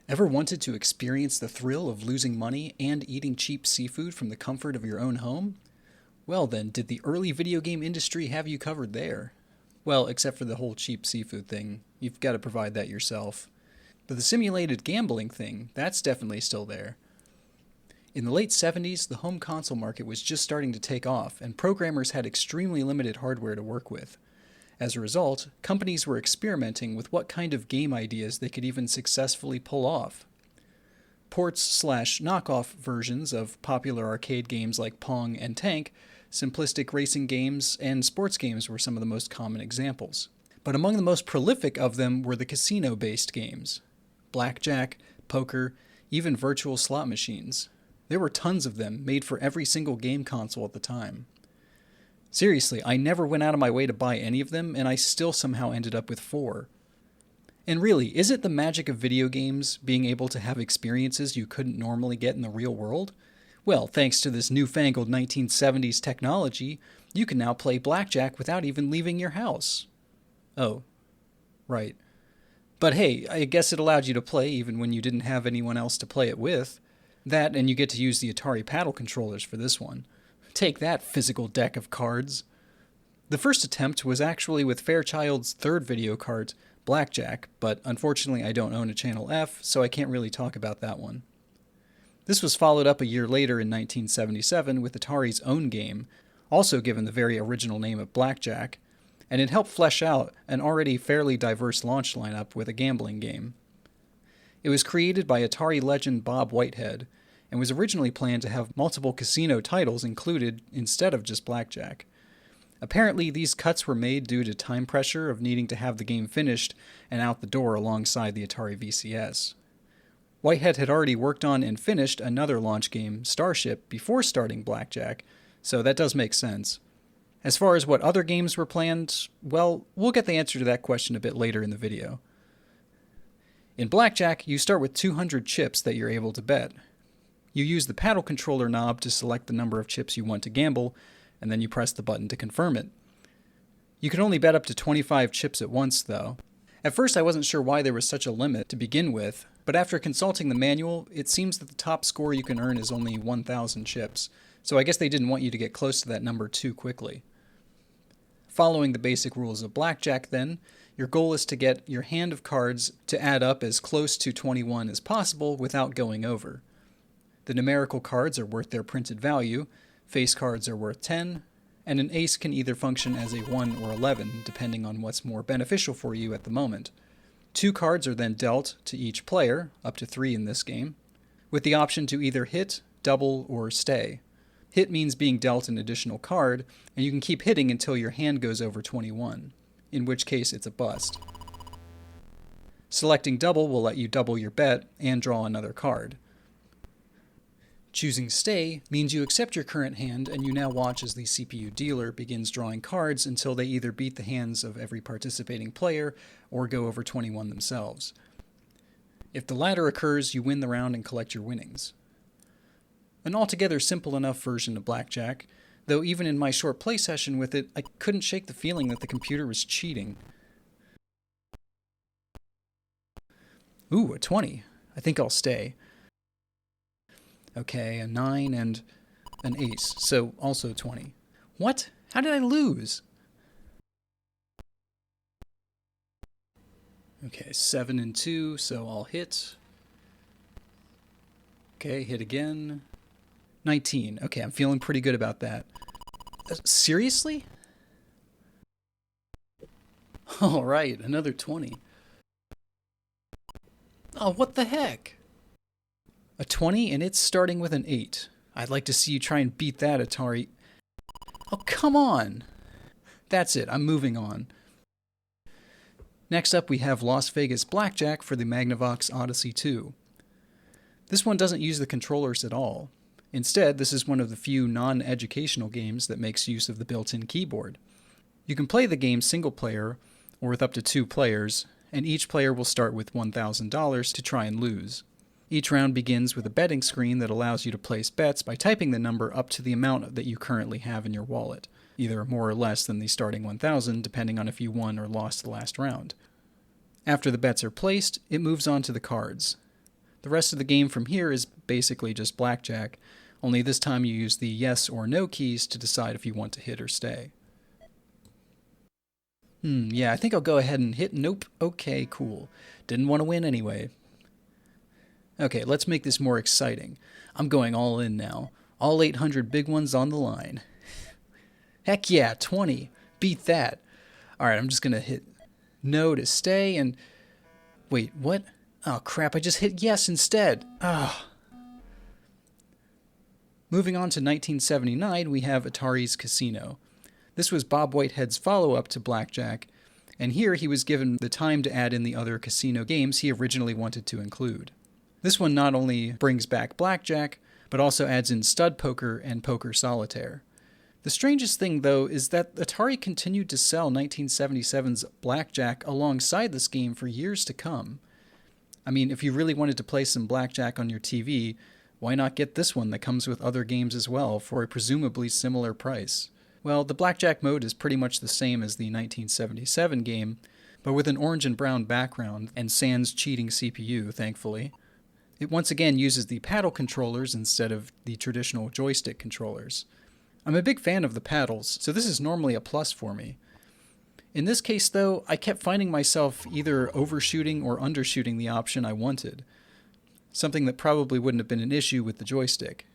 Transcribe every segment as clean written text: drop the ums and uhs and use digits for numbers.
Ever wanted to experience the thrill of losing money and eating cheap seafood from the comfort of your own home? Well then, did the early video game industry have you covered there? Well, except for the whole cheap seafood thing. You've got to provide that yourself. But the simulated gambling thing, that's definitely still there. In the late 70s, the home console market was just starting to take off, and programmers had extremely limited hardware to work with. As a result, companies were experimenting with what kind of game ideas they could even successfully pull off. Ports/knockoff versions of popular arcade games like Pong and Tank, simplistic racing games, and sports games were some of the most common examples. But among the most prolific of them were the casino-based games. Blackjack, poker, even virtual slot machines. There were tons of them, made for every single game console at the time. Seriously, I never went out of my way to buy any of them, and I still somehow ended up with 4. And really, is it the magic of video games, being able to have experiences you couldn't normally get in the real world? Well, thanks to this newfangled 1970s technology, you can now play blackjack without even leaving your house. Oh, right. But hey, I guess it allowed you to play even when you didn't have anyone else to play it with. That, and you get to use the Atari paddle controllers for this one. Take that, physical deck of cards. The first attempt was actually with Fairchild's third video cart, Blackjack, but unfortunately I don't own a Channel F, so I can't really talk about that one. This was followed up a year later in 1977 with Atari's own game, also given the very original name of Blackjack, and it helped flesh out an already fairly diverse launch lineup with a gambling game. It was created by Atari legend Bob Whitehead, and was originally planned to have multiple casino titles included instead of just blackjack. Apparently, these cuts were made due to time pressure of needing to have the game finished and out the door alongside the Atari VCS. Whitehead had already worked on and finished another launch game, Starship, before starting blackjack, so that does make sense. As far as what other games were planned, well, we'll get the answer to that question a bit later in the video. In blackjack, you start with 200 chips that you're able to bet. You use the paddle controller knob to select the number of chips you want to gamble, and then you press the button to confirm it. You can only bet up to 25 chips at once, though. At first I wasn't sure why there was such a limit to begin with, but after consulting the manual, it seems that the top score you can earn is only 1,000 chips, so I guess they didn't want you to get close to that number too quickly. Following the basic rules of blackjack, then, your goal is to get your hand of cards to add up as close to 21 as possible without going over. The numerical cards are worth their printed value, face cards are worth 10, and an ace can either function as a 1 or 11, depending on what's more beneficial for you at the moment. 2 cards are then dealt to each player, up to 3 in this game, with the option to either hit, double, or stay. Hit means being dealt an additional card, and you can keep hitting until your hand goes over 21, in which case it's a bust. Selecting double will let you double your bet and draw another card. Choosing stay means you accept your current hand and you now watch as the CPU dealer begins drawing cards until they either beat the hands of every participating player or go over 21 themselves. If the latter occurs, you win the round and collect your winnings. An altogether simple enough version of blackjack, though even in my short play session with it, I couldn't shake the feeling that the computer was cheating. Ooh, a 20. I think I'll stay. Okay, a 9 and an ace, so also 20. What? How did I lose? Okay, 7 and 2, so I'll hit. Okay, hit again. 19. Okay, I'm feeling pretty good about that. Seriously? All right, another 20. Oh, what the heck? A 20 and it's starting with an 8. I'd like to see you try and beat that, Atari. Oh, come on! That's it, I'm moving on. Next up we have Las Vegas Blackjack for the Magnavox Odyssey 2. This one doesn't use the controllers at all. Instead, this is one of the few non-educational games that makes use of the built-in keyboard. You can play the game single player, or with up to 2 players, and each player will start with $1,000 to try and lose. Each round begins with a betting screen that allows you to place bets by typing the number up to the amount that you currently have in your wallet, either more or less than the starting 1,000 depending on if you won or lost the last round. After the bets are placed, it moves on to the cards. The rest of the game from here is basically just blackjack, only this time you use the yes or no keys to decide if you want to hit or stay. Yeah, I think I'll go ahead and hit nope. Okay, cool. Didn't want to win anyway. Okay, let's make this more exciting. I'm going all in now. All 800 big ones on the line. Heck yeah, 20. Beat that. Alright, I'm just going to hit no to stay and... Wait, what? Oh crap, I just hit yes instead. Moving on to 1979, we have Atari's Casino. This was Bob Whitehead's follow-up to Blackjack, and here he was given the time to add in the other casino games he originally wanted to include. This one not only brings back Blackjack, but also adds in Stud Poker and Poker Solitaire. The strangest thing, though, is that Atari continued to sell 1977's Blackjack alongside this game for years to come. I mean, if you really wanted to play some Blackjack on your TV, why not get this one that comes with other games as well for a presumably similar price? Well, the Blackjack mode is pretty much the same as the 1977 game, but with an orange and brown background and sans cheating CPU, thankfully. It once again uses the paddle controllers instead of the traditional joystick controllers. I'm a big fan of the paddles, so this is normally a plus for me. In this case, though, I kept finding myself either overshooting or undershooting the option I wanted, something that probably wouldn't have been an issue with the joystick.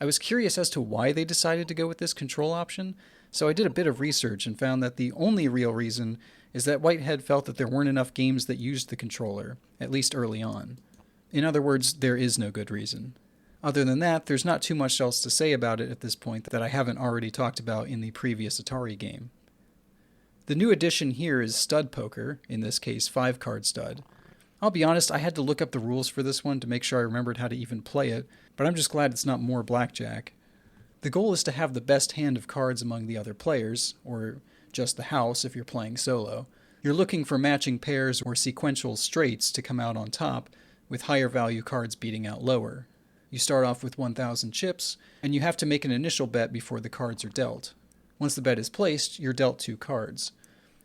I was curious as to why they decided to go with this control option, so I did a bit of research and found that the only real reason is that Whitehead felt that there weren't enough games that used the controller, at least early on. In other words, there is no good reason. Other than that, there's not too much else to say about it at this point that I haven't already talked about in the previous Atari game. The new addition here is Stud Poker, in this case 5-card stud. I'll be honest, I had to look up the rules for this one to make sure I remembered how to even play it, but I'm just glad it's not more blackjack. The goal is to have the best hand of cards among the other players, or just the house if you're playing solo. You're looking for matching pairs or sequential straights to come out on top, with higher value cards beating out lower. You start off with 1,000 chips, and you have to make an initial bet before the cards are dealt. Once the bet is placed, you're dealt 2 cards.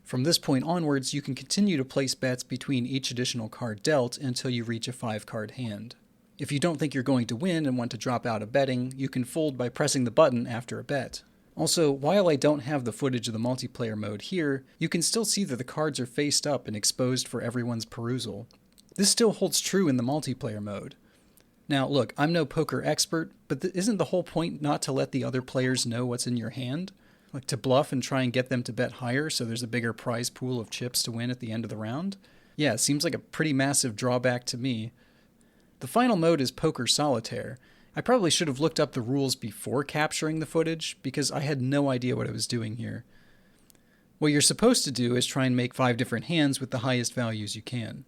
From this point onwards, you can continue to place bets between each additional card dealt until you reach a 5-card hand. If you don't think you're going to win and want to drop out of betting, you can fold by pressing the button after a bet. Also, while I don't have the footage of the multiplayer mode here, you can still see that the cards are faced up and exposed for everyone's perusal. This still holds true in the multiplayer mode. Now look, I'm no poker expert, but isn't the whole point not to let the other players know what's in your hand? Like to bluff and try and get them to bet higher so there's a bigger prize pool of chips to win at the end of the round? Yeah, it seems like a pretty massive drawback to me. The final mode is Poker Solitaire. I probably should have looked up the rules before capturing the footage because I had no idea what I was doing here. What you're supposed to do is try and make 5 different hands with the highest values you can.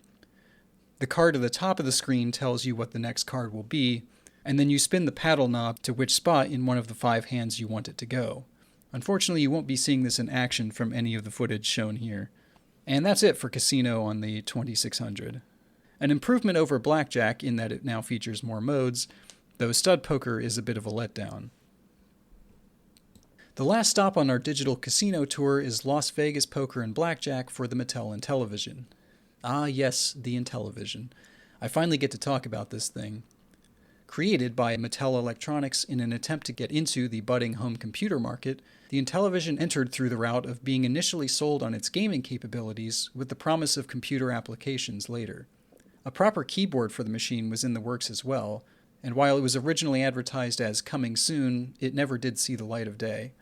The card at the top of the screen tells you what the next card will be, and then you spin the paddle knob to which spot in one of the 5 hands you want it to go. Unfortunately, you won't be seeing this in action from any of the footage shown here. And that's it for Casino on the 2600. An improvement over Blackjack in that it now features more modes, though Stud Poker is a bit of a letdown. The last stop on our digital casino tour is Las Vegas Poker and Blackjack for the Mattel Intellivision. Ah yes, the Intellivision. I finally get to talk about this thing. Created by Mattel Electronics in an attempt to get into the budding home computer market, the Intellivision entered through the route of being initially sold on its gaming capabilities with the promise of computer applications later. A proper keyboard for the machine was in the works as well, and while it was originally advertised as coming soon, it never did see the light of day.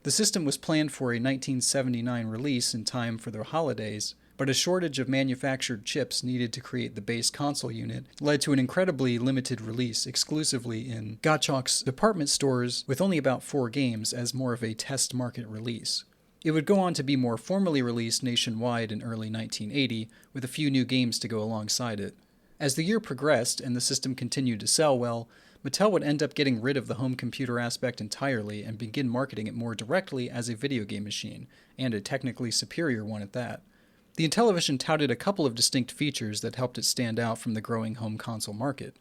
The system was planned for a 1979 release in time for the holidays, but a shortage of manufactured chips needed to create the base console unit led to an incredibly limited release exclusively in Gottschalk's department stores with only about 4 games as more of a test market release. It would go on to be more formally released nationwide in early 1980, with a few new games to go alongside it. As the year progressed and the system continued to sell well, Mattel would end up getting rid of the home computer aspect entirely and begin marketing it more directly as a video game machine, and a technically superior one at that. The Intellivision touted a couple of distinct features that helped it stand out from the growing home console market.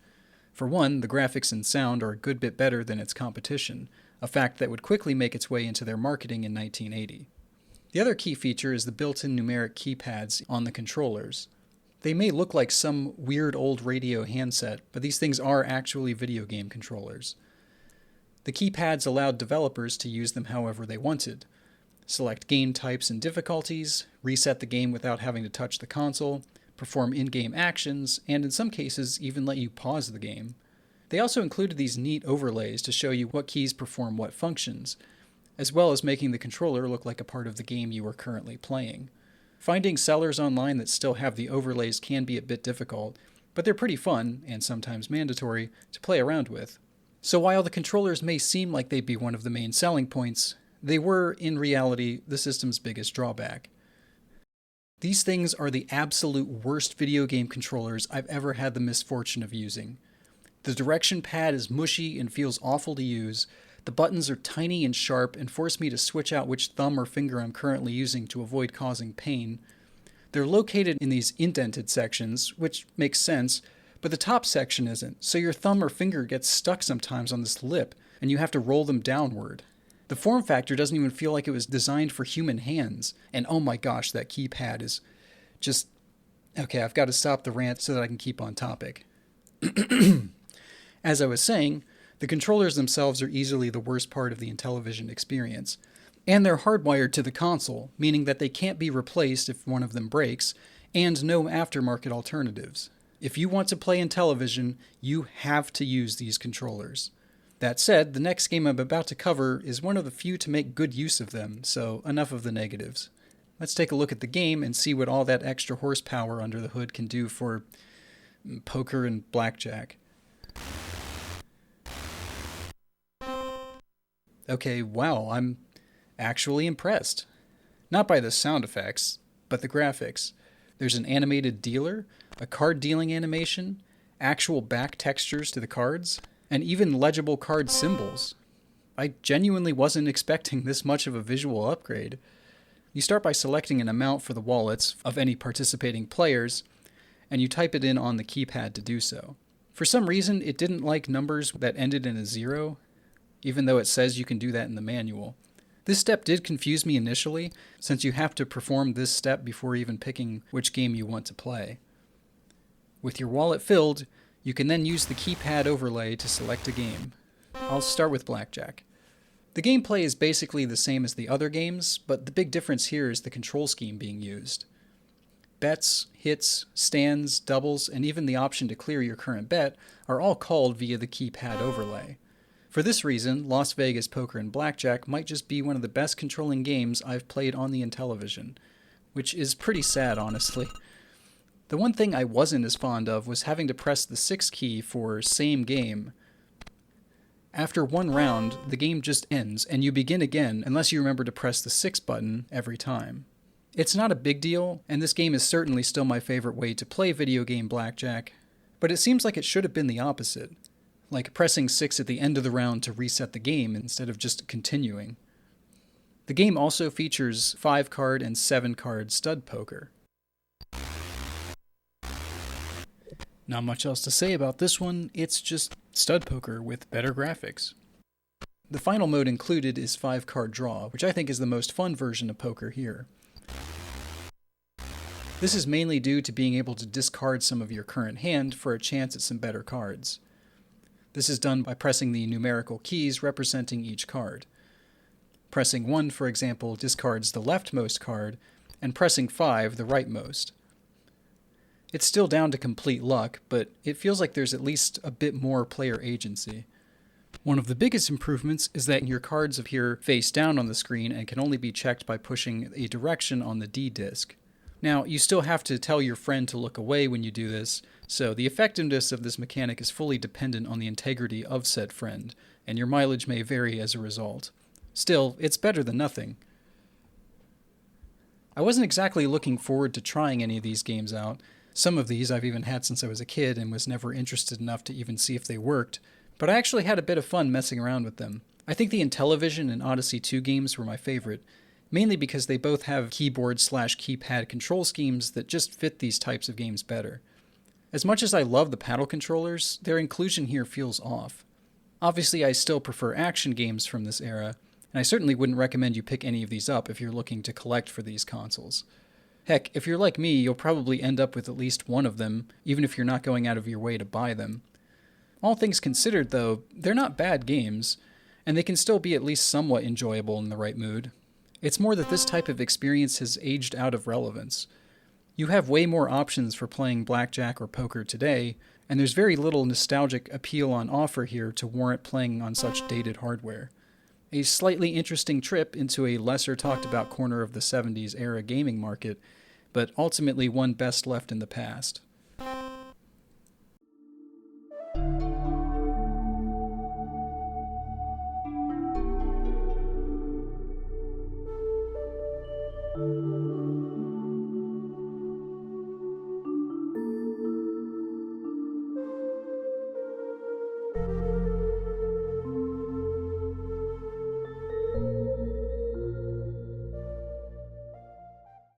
For one, the graphics and sound are a good bit better than its competition, a fact that would quickly make its way into their marketing in 1980. The other key feature is the built-in numeric keypads on the controllers. They may look like some weird old radio handset, but these things are actually video game controllers. The keypads allowed developers to use them however they wanted. Select game types and difficulties, reset the game without having to touch the console, perform in-game actions, and in some cases even let you pause the game. They also included these neat overlays to show you what keys perform what functions, as well as making the controller look like a part of the game you are currently playing. Finding sellers online that still have the overlays can be a bit difficult, but they're pretty fun, and sometimes mandatory, to play around with. So while the controllers may seem like they'd be one of the main selling points, they were, in reality, the system's biggest drawback. These things are the absolute worst video game controllers I've ever had the misfortune of using. The direction pad is mushy and feels awful to use. The buttons are tiny and sharp and force me to switch out which thumb or finger I'm currently using to avoid causing pain. They're located in these indented sections, which makes sense, but the top section isn't, so your thumb or finger gets stuck sometimes on this lip, and you have to roll them downward. The form factor doesn't even feel like it was designed for human hands, and oh my gosh, that keypad is just... Okay, I've got to stop the rant so that I can keep on topic. As I was saying, the controllers themselves are easily the worst part of the Intellivision experience, and they're hardwired to the console, meaning that they can't be replaced if one of them breaks, and no aftermarket alternatives. If you want to play Intellivision, you have to use these controllers. That said, the next game I'm about to cover is one of the few to make good use of them, so enough of the negatives. Let's take a look at the game and see what all that extra horsepower under the hood can do for poker and blackjack. Okay, wow, I'm actually impressed. Not by the sound effects, but the graphics. There's an animated dealer, a card dealing animation, actual back textures to the cards, and even legible card symbols. I genuinely wasn't expecting this much of a visual upgrade. You start by selecting an amount for the wallets of any participating players, and you type it in on the keypad to do so. For some reason, it didn't like numbers that ended in a 0, even though it says you can do that in the manual. This step did confuse me initially, since you have to perform this step before even picking which game you want to play. With your wallet filled, you can then use the keypad overlay to select a game. I'll start with blackjack. The gameplay is basically the same as the other games, but the big difference here is the control scheme being used. Bets, hits, stands, doubles, and even the option to clear your current bet are all called via the keypad overlay. For this reason, Las Vegas Poker and Blackjack might just be one of the best controlling games I've played on the Intellivision, which is pretty sad, honestly. The one thing I wasn't as fond of was having to press the 6 key for same game. After one round, the game just ends, and you begin again unless you remember to press the 6 button every time. It's not a big deal, and this game is certainly still my favorite way to play video game blackjack, but it seems like it should have been the opposite. Like pressing 6 at the end of the round to reset the game instead of just continuing. The game also features 5-card and 7-card stud poker. Not much else to say about this one, it's just stud poker with better graphics. The final mode included is 5-card draw, which I think is the most fun version of poker here. This is mainly due to being able to discard some of your current hand for a chance at some better cards. This is done by pressing the numerical keys representing each card. Pressing 1, for example, discards the leftmost card, and pressing 5 the rightmost. It's still down to complete luck, but it feels like there's at least a bit more player agency. One of the biggest improvements is that your cards appear face down on the screen and can only be checked by pushing a direction on the D disc. Now, you still have to tell your friend to look away when you do this, so the effectiveness of this mechanic is fully dependent on the integrity of said friend, and your mileage may vary as a result. Still, it's better than nothing. I wasn't exactly looking forward to trying any of these games out. Some of these I've even had since I was a kid and was never interested enough to even see if they worked, but I actually had a bit of fun messing around with them. I think the Intellivision and Odyssey 2 games were my favorite, mainly because they both have keyboard/keypad control schemes that just fit these types of games better. As much as I love the paddle controllers, their inclusion here feels off. Obviously, I still prefer action games from this era, and I certainly wouldn't recommend you pick any of these up if you're looking to collect for these consoles. Heck, if you're like me, you'll probably end up with at least one of them, even if you're not going out of your way to buy them. All things considered, though, they're not bad games, and they can still be at least somewhat enjoyable in the right mood. It's more that this type of experience has aged out of relevance. You have way more options for playing blackjack or poker today, and there's very little nostalgic appeal on offer here to warrant playing on such dated hardware. A slightly interesting trip into a lesser talked about corner of the 70s era gaming market, but ultimately one best left in the past.